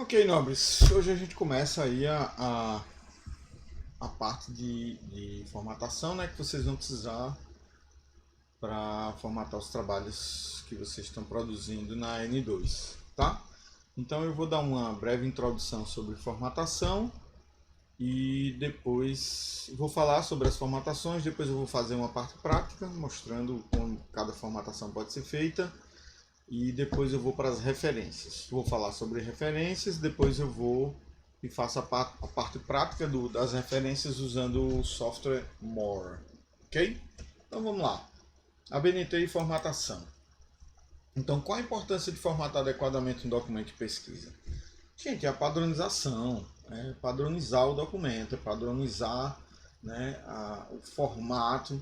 Ok, nobres. Hoje a gente começa aí a parte de formatação, né, que vocês vão precisar para formatar os trabalhos que vocês estão produzindo na N2, tá? Então eu vou dar uma breve introdução sobre formatação e depois vou falar sobre as formatações, depois eu vou fazer uma parte prática mostrando como cada formatação pode ser feita e depois eu vou para as referências. Vou falar sobre referências, depois eu vou e faço a parte prática das referências usando o software More. Ok? Então vamos lá. ABNT e formatação. Então, qual a importância de formatar adequadamente um documento de pesquisa? Gente, é a padronização, é padronizar o documento, é padronizar, né, o formato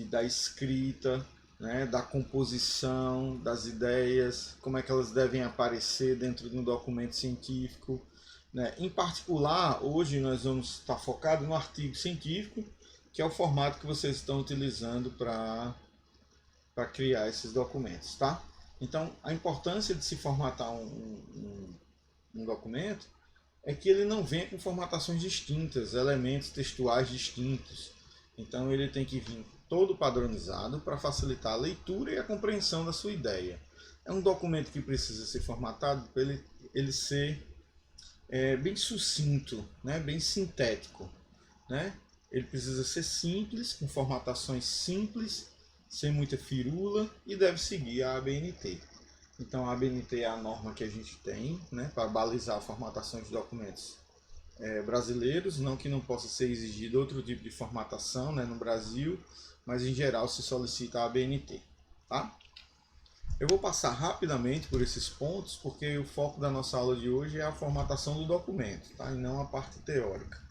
da escrita, né, da composição, das ideias, como é que elas devem aparecer dentro de um documento científico. Né? Em particular, hoje nós vamos estar focados no artigo científico, que é o formato que vocês estão utilizando para criar esses documentos. Tá? Então, a importância de se formatar um documento é que ele não venha com formatações distintas, elementos textuais distintos. Então ele tem que vir todo padronizado para facilitar a leitura e a compreensão da sua ideia. É um documento que precisa ser formatado para ele ser bem sucinto, né? Bem sintético. Né? Ele precisa ser simples, com formatações simples, sem muita firula e deve seguir a ABNT. Então a ABNT é a norma que a gente tem, né, para balizar a formatação de documentos brasileiros, não que não possa ser exigido outro tipo de formatação, né, no Brasil, mas em geral se solicita a ABNT. Tá? Eu vou passar rapidamente por esses pontos, porque o foco da nossa aula de hoje é a formatação do documento, tá? E não a parte teórica.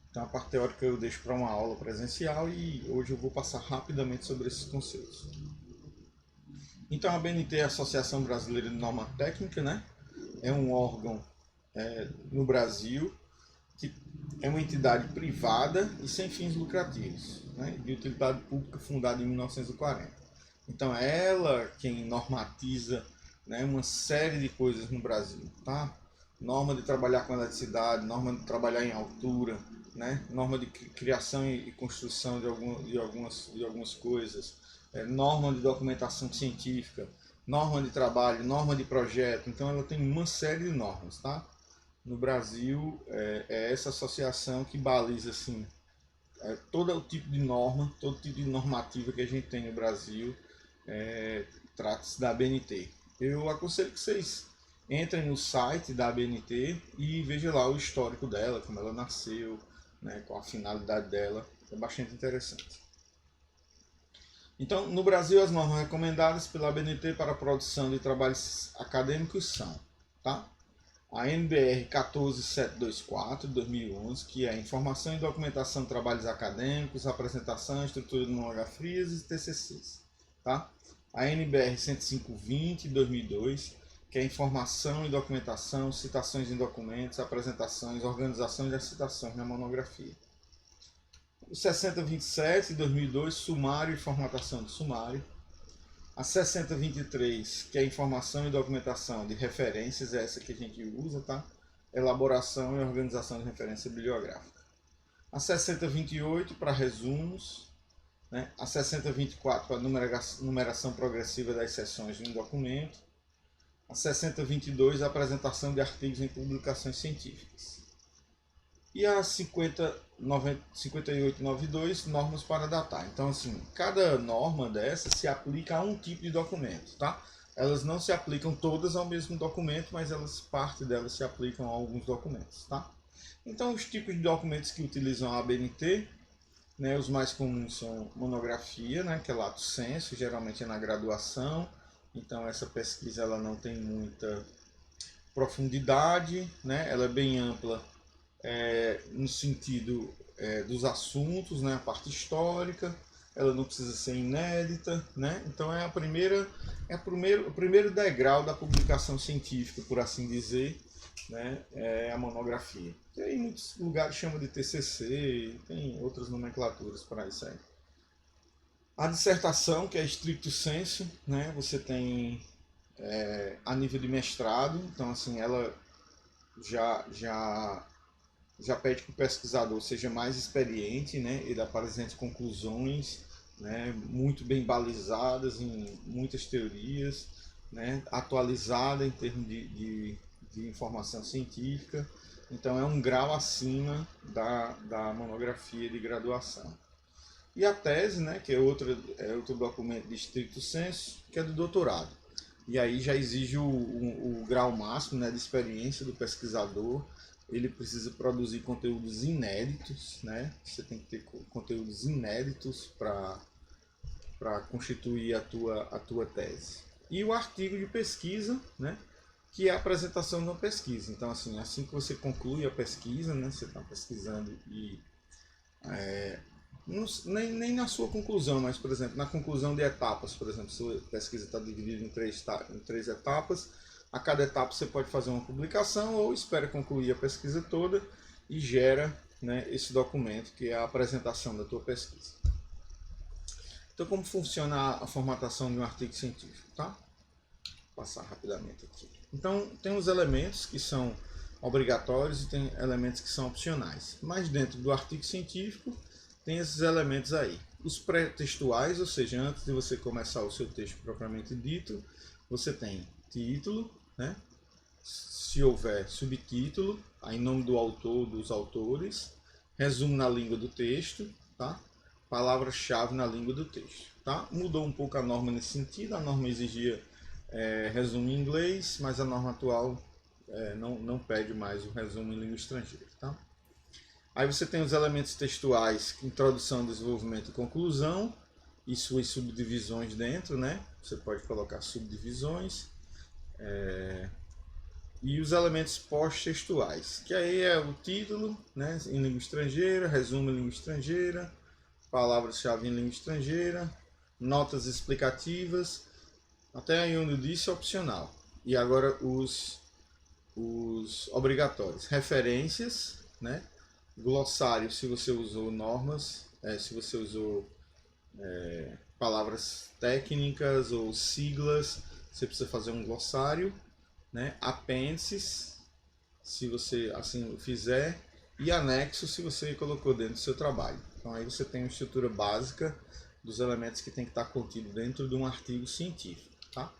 Então a parte teórica eu deixo para uma aula presencial e hoje eu vou passar rapidamente sobre esses conceitos. Então a BNT é a Associação Brasileira de Norma Técnica, né? É um órgão no Brasil que é uma entidade privada e sem fins lucrativos, né? De utilidade pública fundada em 1940. Então é ela quem normatiza, né, uma série de coisas no Brasil, tá? Norma de trabalhar com eletricidade, norma de trabalhar em altura, né? Norma de criação e construção de algumas coisas, norma de documentação científica, norma de trabalho, norma de projeto. Então ela tem uma série de normas, tá? No Brasil é essa associação que baliza assim todo o tipo de norma, todo tipo de normativa que a gente tem no Brasil, trata-se da ABNT. Eu aconselho que vocês entrem no site da ABNT e vejam lá o histórico dela, como ela nasceu, né, qual a finalidade dela. É bastante interessante. Então, no Brasil, as normas recomendadas pela ABNT para a produção de trabalhos acadêmicos são, tá? A NBR 14724 de 2011, que é Informação e Documentação de Trabalhos Acadêmicos, Apresentação, Estrutura de Monografias e TCCs. Tá? A NBR 10520 de 2002, que é Informação e Documentação, Citações em Documentos, Apresentações, Organização das Citações na Monografia. O 6027 de 2002, Sumário e Formatação de Sumário. A 6023, que é informação e documentação de referências, é essa que a gente usa, tá? Elaboração e organização de referência bibliográfica. A 6028 para resumos, né? A 6024 para numeração progressiva das seções de um documento. A 6022, a apresentação de artigos em publicações científicas. E a 5892, normas para datar. Então, assim, cada norma dessa se aplica a um tipo de documento, tá? Elas não se aplicam todas ao mesmo documento, mas parte delas se aplicam a alguns documentos, tá? Então, os tipos de documentos que utilizam a ABNT, né, os mais comuns são monografia, né, que é lato sensu, geralmente é na graduação. Então, essa pesquisa ela não tem muita profundidade, né? Ela é bem ampla no sentido dos assuntos, né, a parte histórica, ela não precisa ser inédita, né? Então é o primeiro degrau da publicação científica, por assim dizer, né? É a monografia. E aí, em muitos lugares chamam de TCC, tem outras nomenclaturas para isso aí. A dissertação, que é stricto sensu, né? Você tem a nível de mestrado, então assim ela já pede que o pesquisador seja mais experiente, né? Ele apresente conclusões, né? Muito bem balizadas em muitas teorias, né? Atualizada em termos de informação científica. Então é um grau acima da monografia de graduação. E a tese, né, que é outro documento de estricto senso, que é do doutorado. E aí já exige o grau máximo, né, de experiência do pesquisador. Ele precisa produzir conteúdos inéditos, né? Você tem que ter conteúdos inéditos para constituir a tua tese. E o artigo de pesquisa, né, que é a apresentação de uma pesquisa. Então, assim que você conclui a pesquisa, né, você está pesquisando e nem na sua conclusão, mas, por exemplo, na conclusão de etapas, por exemplo, sua pesquisa está dividida em três etapas, a cada etapa você pode fazer uma publicação ou espera concluir a pesquisa toda e gera, né, esse documento que é a apresentação da tua pesquisa. Então, como funciona a formatação de um artigo científico, tá? Vou passar rapidamente aqui. Então, tem os elementos que são obrigatórios e tem elementos que são opcionais. Mas dentro do artigo científico, tem esses elementos aí. Os pré-textuais, ou seja, antes de você começar o seu texto propriamente dito, você tem título, né? Se houver subtítulo, aí nome do autor, dos autores, resumo na língua do texto, tá? Palavra-chave na língua do texto, tá? Mudou um pouco a norma nesse sentido, a norma exigia resumo em inglês, mas a norma atual não pede mais o resumo em língua estrangeira, tá? Aí você tem os elementos textuais, introdução, desenvolvimento e conclusão, e suas subdivisões dentro, né? Você pode colocar subdivisões. E os elementos pós-textuais, que aí é o título, né, em língua estrangeira, resumo em língua estrangeira, palavras-chave em língua estrangeira, notas explicativas, até aí onde eu disse opcional. E agora os obrigatórios, referências, né? Glossário se você usou normas, se você usou palavras técnicas ou siglas, você precisa fazer um glossário, né? Apêndices, se você assim fizer, e anexo se você colocou dentro do seu trabalho. Então aí você tem uma estrutura básica dos elementos que tem que estar contido dentro de um artigo científico, tá?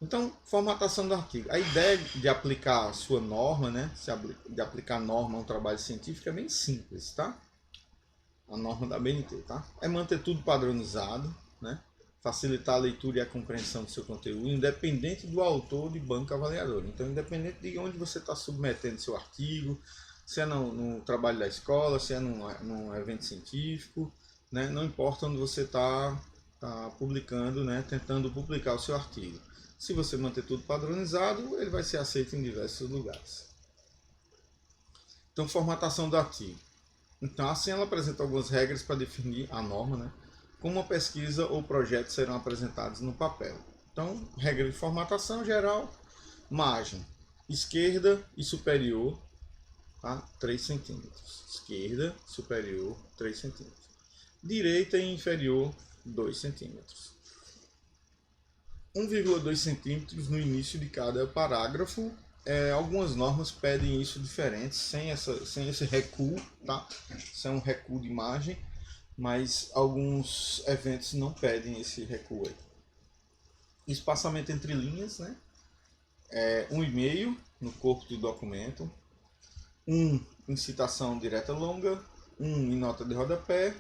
Então, formatação do artigo. A ideia de aplicar a sua norma, né, de aplicar a norma a um trabalho científico é bem simples, tá? A norma da BNT, tá? É manter tudo padronizado, né? Facilitar a leitura e a compreensão do seu conteúdo, independente do autor de banca avaliadora. Então, independente de onde você está submetendo seu artigo, se é no trabalho da escola, se é num evento científico, né? Não importa onde você está publicando, né? Tentando publicar o seu artigo. Se você manter tudo padronizado, ele vai ser aceito em diversos lugares. Então, formatação do artigo. Então, assim ela apresenta algumas regras para definir a norma, né? Como uma pesquisa ou projeto serão apresentados no papel. Então, regra de formatação geral, margem esquerda e superior, tá? 3 centímetros. Esquerda, superior, 3 centímetros. Direita e inferior, 2 centímetros. 1,2 centímetros no início de cada parágrafo. Algumas normas pedem isso diferente, sem esse recuo, tá? Isso é um recuo de margem, mas alguns eventos não pedem esse recuo aí. Espaçamento entre linhas, né? 1,5 no corpo do documento, 1 em citação direta longa, 1 em nota de rodapé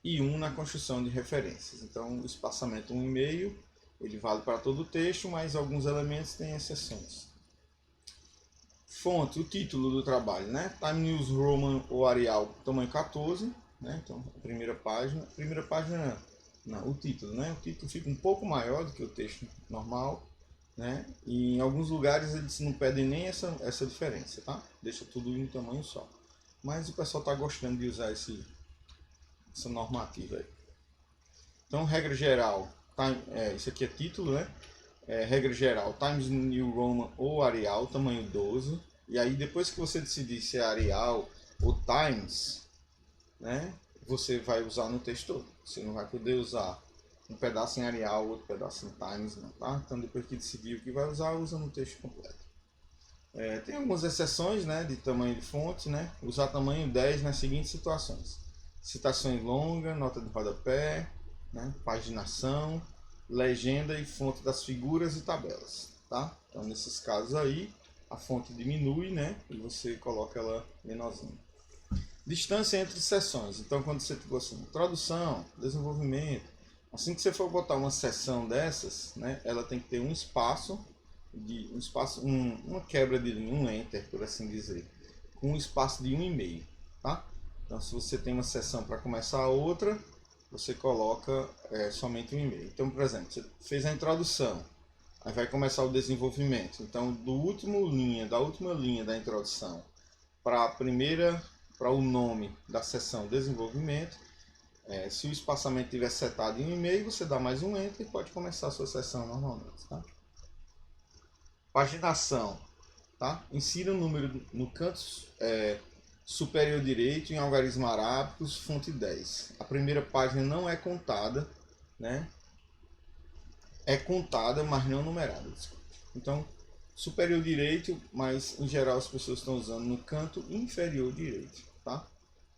e 1 na construção de referências. Então, o espaçamento 1,5 ele vale para todo o texto, mas alguns elementos têm exceções. Fonte, o título do trabalho, né? Time News Roman ou Arial, tamanho 14, né? Então, a primeira página, não, o título, né? O título fica um pouco maior do que o texto normal, né? E em alguns lugares eles não pedem nem essa diferença, tá? Deixa tudo em um tamanho só. Mas o pessoal está gostando de usar essa normativa aí. Então, regra geral, isso aqui é título, né? Regra geral, Times New Roman ou Arial, tamanho 12. E aí, depois que você decidir se é Arial ou Times, né? Você vai usar no texto todo. Você não vai poder usar um pedaço em Arial, outro pedaço em Times, não, tá? Então, depois que decidir o que vai usar, usa no texto completo. Tem algumas exceções, né, de tamanho de fonte, né? Usar tamanho 10 nas seguintes situações: citações longas, nota de rodapé, né, paginação, legenda e fonte das figuras e tabelas, tá? Então nesses casos aí a fonte diminui, né, e você coloca ela menorzinha. Distância entre seções. Então quando você tipo assim, introdução, desenvolvimento, assim que você for botar uma seção dessas, né, ela tem que ter um espaço uma quebra de linha, um enter, por assim dizer, com um espaço de 1,5, tá? Então se você tem uma seção para começar a outra, você coloca somente 1,5. Então, por exemplo, você fez a introdução, aí vai começar o desenvolvimento. Então, da última linha da introdução para a primeira, para o nome da seção desenvolvimento, se o espaçamento estiver setado em 1,5, você dá mais um enter e pode começar a sua seção normalmente, tá? Paginação, tá? Insira o número no canto superior direito em algarismo arábicos, fonte 10. A primeira página não é contada, né? É contada, mas não numerada. Desculpa. Então, superior direito, mas em geral as pessoas estão usando no canto inferior direito, tá?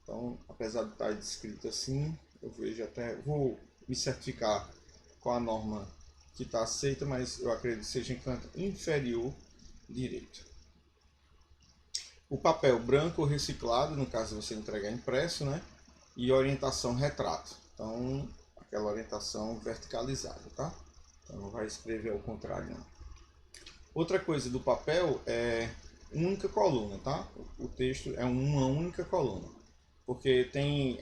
Então, apesar de estar descrito assim, eu vejo até, vou me certificar com a norma que está aceita, mas eu acredito que seja em canto inferior direito. O papel branco ou reciclado, no caso de você entregar impresso, né? E orientação retrato. Então, aquela orientação verticalizada, tá? Então não vai escrever ao contrário, não. Outra coisa do papel é única coluna, tá? O texto é uma única coluna. Porque tem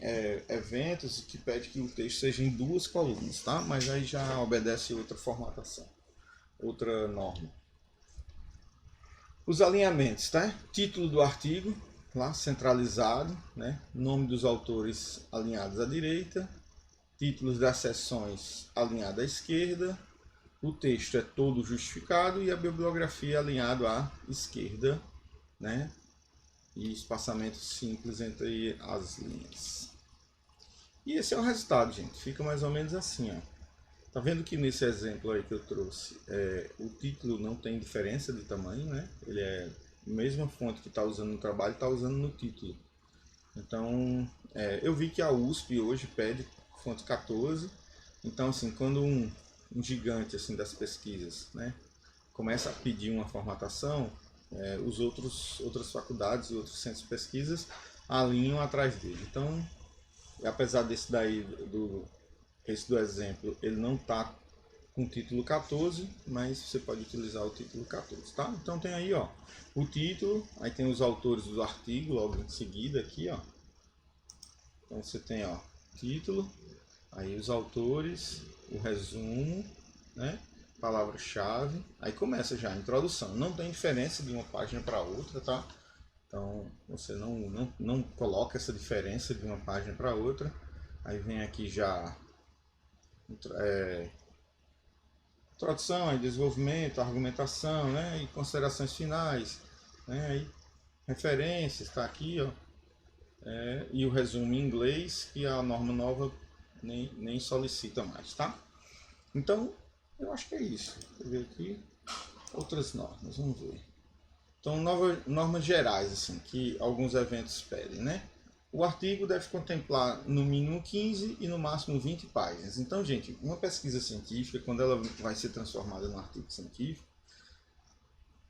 eventos que pedem que o texto seja em duas colunas, tá? Mas aí já obedece outra formatação, outra norma. Os alinhamentos, tá? Título do artigo, lá centralizado, né? Nome dos autores alinhados à direita, títulos das seções alinhados à esquerda, o texto é todo justificado e a bibliografia alinhado à esquerda, né? E espaçamento simples entre as linhas. E esse é o resultado, gente. Fica mais ou menos assim, ó. Tá vendo que nesse exemplo aí que eu trouxe, o título não tem diferença de tamanho, né? Ele é a mesma fonte que está usando no trabalho, está usando no título. Então, eu vi que a USP hoje pede fonte 14. Então, assim, quando um gigante assim das pesquisas, né, começa a pedir uma formatação, outras faculdades e outros centros de pesquisas alinham atrás dele. Então, apesar desse daí esse do exemplo, ele não está com o título 14, mas você pode utilizar o título 14, tá? Então tem aí, ó, o título, aí tem os autores do artigo logo em seguida aqui, ó. Então você tem, ó, título, aí os autores, o resumo, né? Palavra-chave, aí começa já a introdução. Não tem diferença de uma página para outra, tá? Então você não coloca essa diferença de uma página para outra. Aí vem aqui já introdução, aí desenvolvimento, argumentação, né, e considerações finais, né, e referências, está aqui, ó, e o resumo em inglês, que a norma nova nem solicita mais, tá? Então, eu acho que é isso. Deixa eu ver aqui outras normas, vamos ver. Então, normas gerais, assim, que alguns eventos pedem, né? O artigo deve contemplar no mínimo 15 e no máximo 20 páginas. Então, gente, uma pesquisa científica, quando ela vai ser transformada num artigo científico,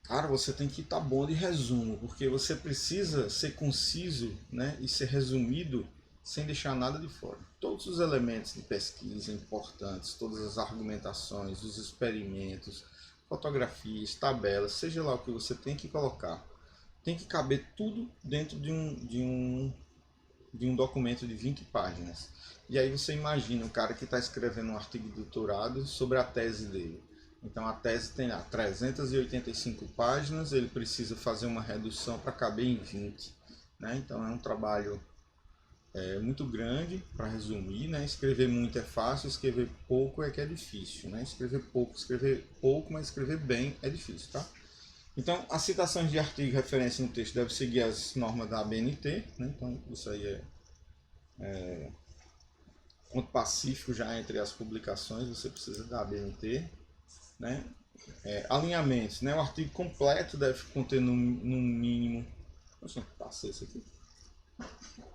cara, você tem que estar bom de resumo, porque você precisa ser conciso, né, e ser resumido sem deixar nada de fora. Todos os elementos de pesquisa importantes, todas as argumentações, os experimentos, fotografias, tabelas, seja lá o que você tem que colocar, tem que caber tudo dentro de um documento de 20 páginas. E aí você imagina o cara que está escrevendo um artigo de doutorado sobre a tese dele. Então a tese tem lá 385 páginas, ele precisa fazer uma redução para caber em 20. Né? Então é um trabalho muito grande para resumir. Né? Escrever muito é fácil, escrever pouco é que é difícil. Né? Escrever pouco, mas escrever bem é difícil. Tá? Então, as citações de artigo e referência no texto devem seguir as normas da ABNT, né? Então isso aí é ponto pacífico já entre as publicações, você precisa da ABNT, né? Alinhamentos, né? O artigo completo deve conter no mínimo... Nossa, passei isso aqui.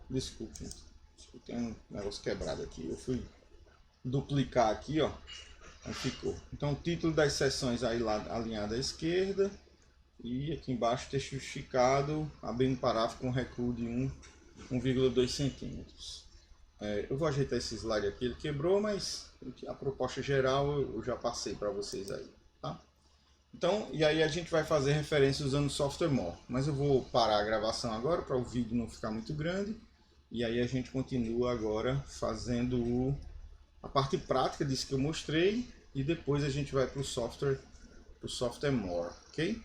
Desculpe, tem um negócio quebrado aqui. Eu fui duplicar aqui, ó. Aí ficou. Então, o título das seções aí lá alinhado à esquerda. E aqui embaixo, texto esticado, abrindo parágrafo com recuo de 1,2 centímetros. Eu vou ajeitar esse slide aqui, ele quebrou, mas a proposta geral eu já passei para vocês aí, tá? Então, e aí a gente vai fazer referência usando o software More. Mas eu vou parar a gravação agora para o vídeo não ficar muito grande. E aí a gente continua agora fazendo a parte prática disso que eu mostrei. E depois a gente vai para o software More, ok?